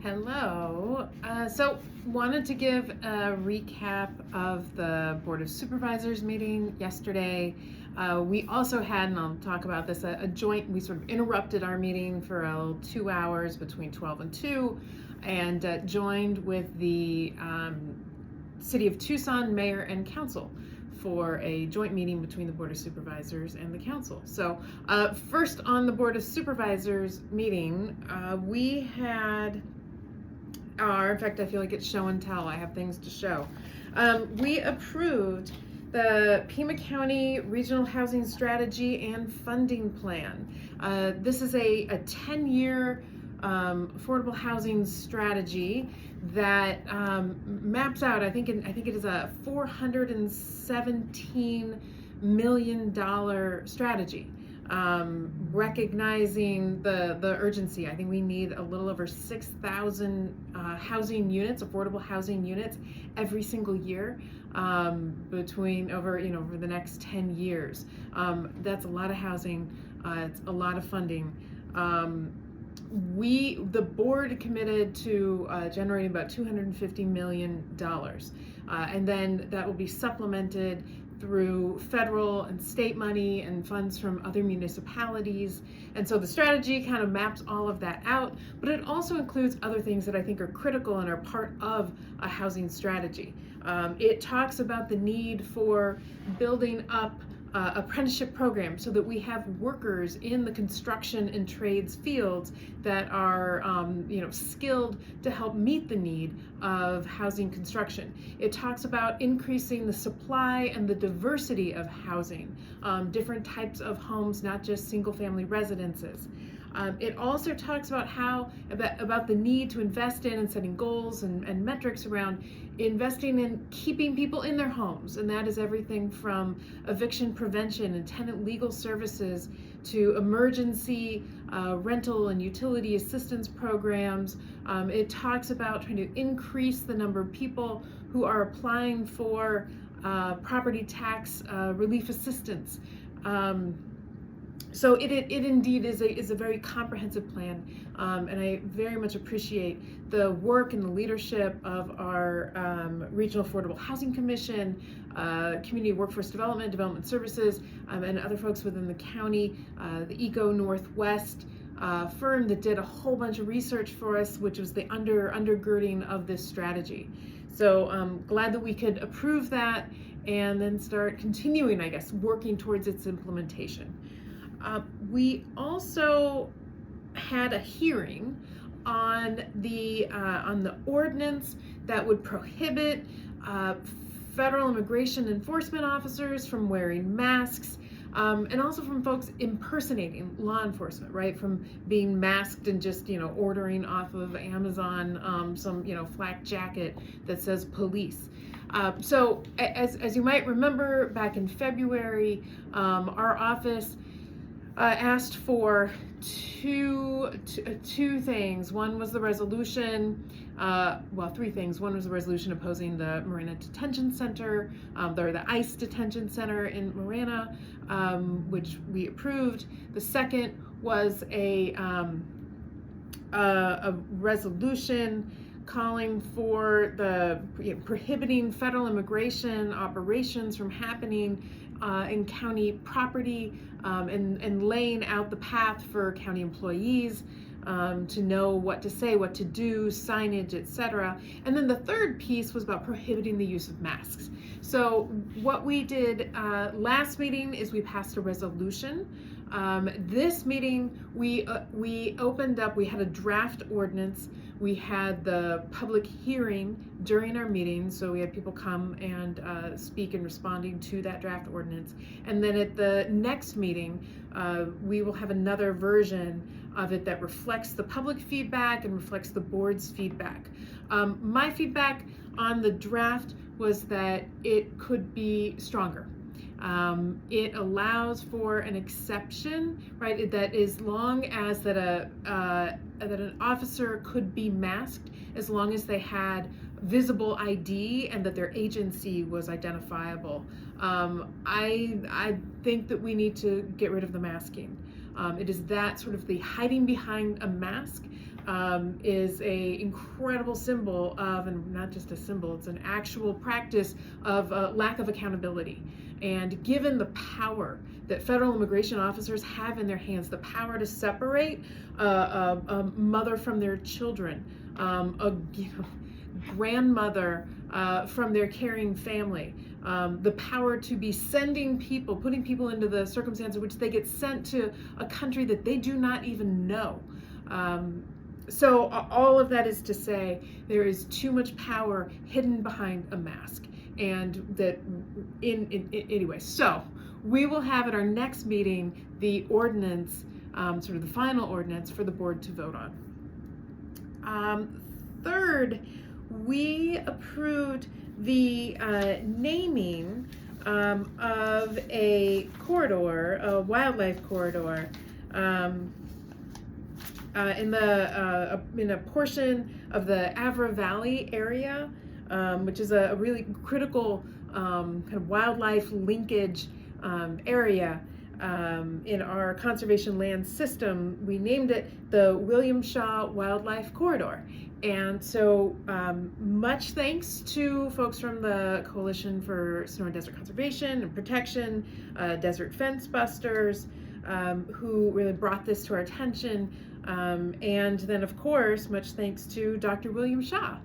Hello. Wanted to give a recap of the Board of Supervisors meeting yesterday. We also had, and I'll talk about this, a joint, we sort of interrupted our meeting for 2 hours between 12 and 2 and joined with the City of Tucson Mayor and Council for a joint meeting between the Board of Supervisors and the Council. So first on the Board of Supervisors meeting, we had in fact, I feel like it's show and tell. I have things to show. We approved the Pima County Regional Housing Strategy and Funding Plan. This is a 10-year affordable housing strategy that maps out, I think it is a $417 million strategy. Recognizing the urgency. I think we need a little over 6,000 housing units, affordable housing units, every single year over the next 10 years. That's a lot of housing. It's a lot of funding. The board committed to generating about $250 million, and then that will be supplemented through federal and state money and funds from other municipalities. And so the strategy kind of maps all of that out, but it also includes other things that I think are critical and are part of a housing strategy. It talks about the need for building up apprenticeship program so that we have workers in the construction and trades fields that are skilled to help meet the need of housing construction. It talks about increasing the supply and the diversity of housing, different types of homes, not just single family residences. It also talks about about the need to invest in and setting goals and metrics around investing in keeping people in their homes, and that is everything from eviction prevention and tenant legal services to emergency rental and utility assistance programs. It talks about trying to increase the number of people who are applying for property tax relief assistance. So it indeed is a very comprehensive plan, and I very much appreciate the work and the leadership of our Regional Affordable Housing Commission, Community Workforce Development Services, and other folks within the county, the Eco Northwest firm that did a whole bunch of research for us, which was the undergirding of this strategy. So I'm glad that we could approve that and then start continuing, I guess, working towards its implementation. We also had a hearing on the ordinance that would prohibit federal immigration enforcement officers from wearing masks, and also from folks impersonating law enforcement, right? From being masked and just ordering off of Amazon some flak jacket that says police. So as you might remember, back in February, our office asked for two things. One was the resolution, three things. One was the resolution opposing the Marina Detention Center, the ICE Detention Center in Marina, which we approved. The second was a resolution calling for prohibiting federal immigration operations from happening in county property, and laying out the path for county employees to know what to say, what to do, signage, etc. And then the third piece was about prohibiting the use of masks. So what we did last meeting is we passed a resolution. This meeting we opened up, we had a draft ordinance. We had the public hearing during our meeting, so we had people come and speak in responding to that draft ordinance. And then at the next meeting, we will have another version of it that reflects the public feedback and reflects the board's feedback. My feedback on the draft was that it could be stronger. It allows for an exception, right? That as long as that an officer could be masked, as long as they had visible ID and that their agency was identifiable. I think that we need to get rid of the masking. It is that sort of the hiding behind a mask is a incredible symbol of, and not just a symbol, it's an actual practice of lack of accountability. And given the power that federal immigration officers have in their hands, the power to separate a mother from their children, a grandmother from their caring family, the power to be sending people, putting people into the circumstance in which they get sent to a country that they do not even know. So all of that is to say, there is too much power hidden behind a mask. And that anyway, so we will have at our next meeting the ordinance, sort of the final ordinance for the board to vote on. Third, we approved the naming of a corridor, a wildlife corridor, in a portion of the Avra Valley area, which is a really critical kind of wildlife linkage area in our conservation land system. We named it the William Shaw Wildlife Corridor. And so much thanks to folks from the Coalition for Sonoran Desert Conservation and Protection, Desert Fence Busters, who really brought this to our attention. And then, of course, much thanks to Dr. William Shaw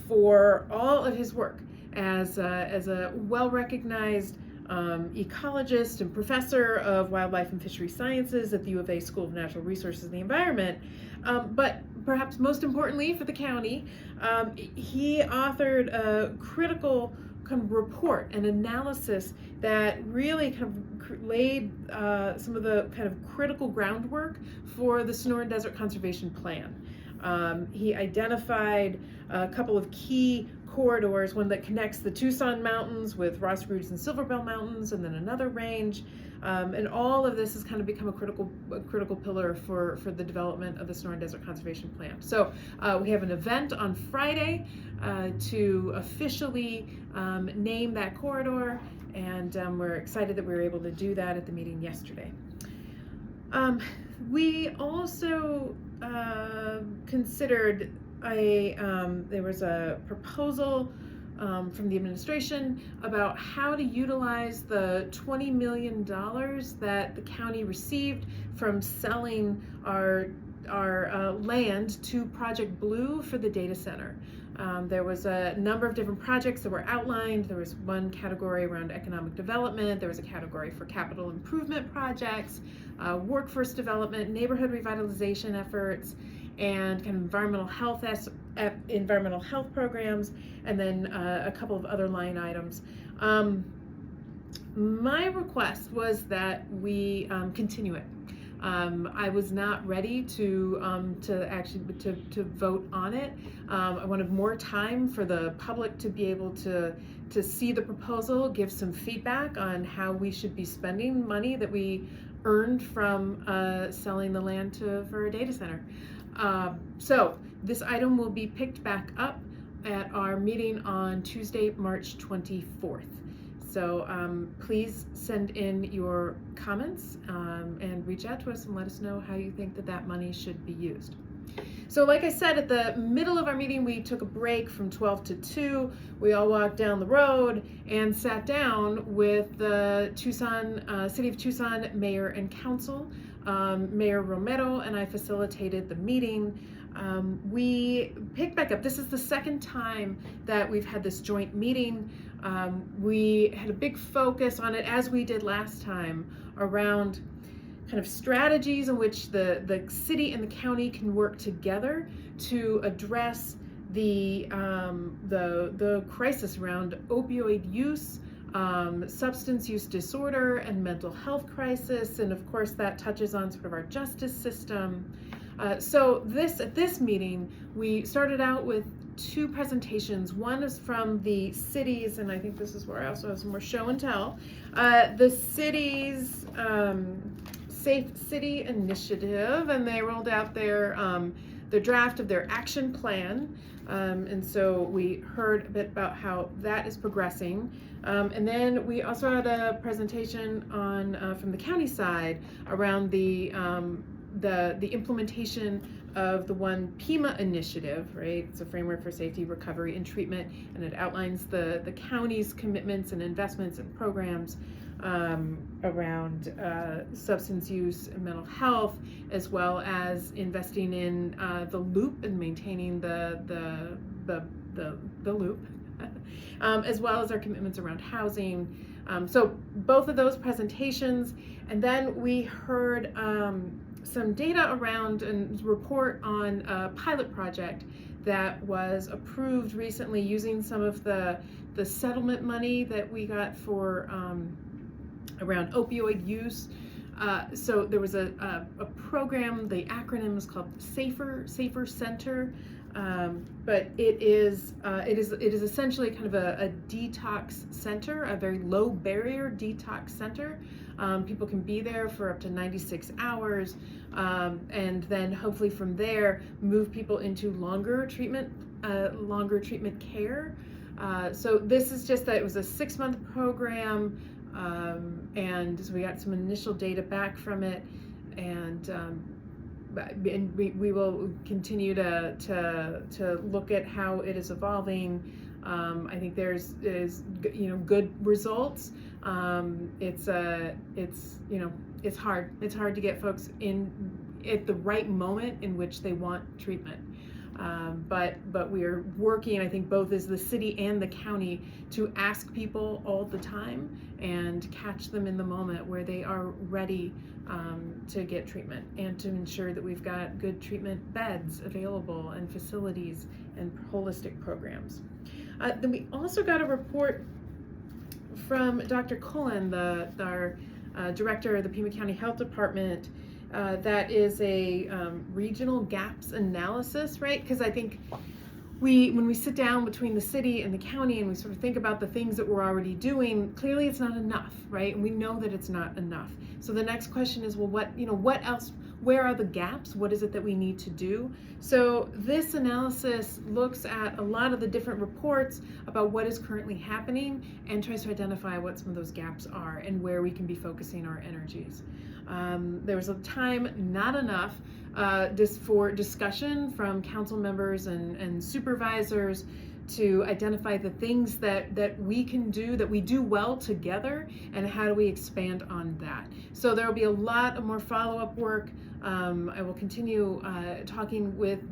for all of his work as a well-recognized ecologist and professor of wildlife and fishery sciences at the U of A School of Natural Resources and the Environment. But perhaps most importantly for the county, he authored a critical kind of report and analysis that really kind of laid some of the kind of critical groundwork for the Sonoran Desert Conservation Plan. He identified a couple of key corridors, one that connects the Tucson Mountains with Ross Rouge and Silver Bell Mountains, and then another range. And all of this has kind of become a critical pillar for the development of the Sonoran Desert Conservation Plan. So we have an event on Friday to officially name that corridor, and we're excited that we were able to do that at the meeting yesterday. We also considered there was a proposal from the administration about how to utilize the $20 million that the county received from selling our land to Project Blue for the data center. There was a number of different projects that were outlined. There was one category around economic development. There was a category for capital improvement projects, workforce development, neighborhood revitalization efforts, and kind of environmental health programs, and then a couple of other line items. My request was that we continue it. I was not ready to vote on it. I wanted more time for the public to be able to see the proposal, give some feedback on how we should be spending money that we earned from selling the land for a data center. So this item will be picked back up at our meeting on Tuesday, March 24th. So please send in your comments and reach out to us and let us know how you think that money should be used. So like I said, at the middle of our meeting, we took a break from 12 to 2. We all walked down the road and sat down with the City of Tucson Mayor and Council. Mayor Romero and I facilitated the meeting. We picked back up. This is the second time that we've had this joint meeting. We had a big focus on it, as we did last time, around kind of strategies in which the city and the county can work together to address the crisis around opioid use, substance use disorder, and mental health crisis, and of course that touches on sort of our justice system. So at this meeting, we started out with two presentations. One is from the cities, and I think this is where I also have some more show and tell. The city's Safe City Initiative, and they rolled out their draft of their action plan. And so we heard a bit about how that is progressing. And then we also had a presentation on from the county side around the implementation of the one Pima initiative, right? It's a framework for safety, recovery, and treatment, and it outlines the county's commitments and investments and programs around substance use and mental health, as well as investing in the loop and maintaining the loop, as well as our commitments around housing. So both of those presentations, and then we heard some data around and report on a pilot project that was approved recently using some of the settlement money that we got for around opioid use. So there was a program, the acronym is called Safer Center, but it is essentially kind of a detox center, a very low barrier detox center. People can be there for up to 96 hours, and then hopefully from there move people into longer treatment care. So this is just that it was a 6-month program. And so we got some initial data back from it, and we will continue to look at how it is evolving. I think there's good results. It's hard to get folks in at the right moment in which they want treatment. But we are working, I think, both as the city and the county to ask people all the time and catch them in the moment where they are ready to get treatment, and to ensure that we've got good treatment beds available and facilities and holistic programs. Then we also got a report from Dr. Cullen, our director of the Pima County Health Department. That is a regional gaps analysis, right? Because I think when we sit down between the city and the county and we sort of think about the things that we're already doing, clearly it's not enough, right? And we know that it's not enough. So the next question is, well, what else? Where are the gaps? What is it that we need to do? So this analysis looks at a lot of the different reports about what is currently happening and tries to identify what some of those gaps are and where we can be focusing our energies. There was a time, not enough, for discussion from council members and supervisors to identify the things that we can do, that we do well together, and how do we expand on that. So there will be a lot of more follow-up work. I will continue talking with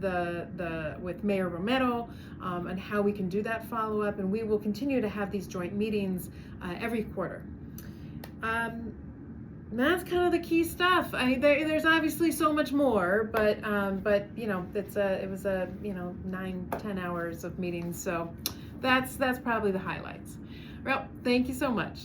with Mayor Romero on how we can do that follow-up, and we will continue to have these joint meetings every quarter. That's kind of the key stuff. There's obviously so much more, but it was a 9-10 hours of meetings, so that's probably the highlights. Well, thank you so much.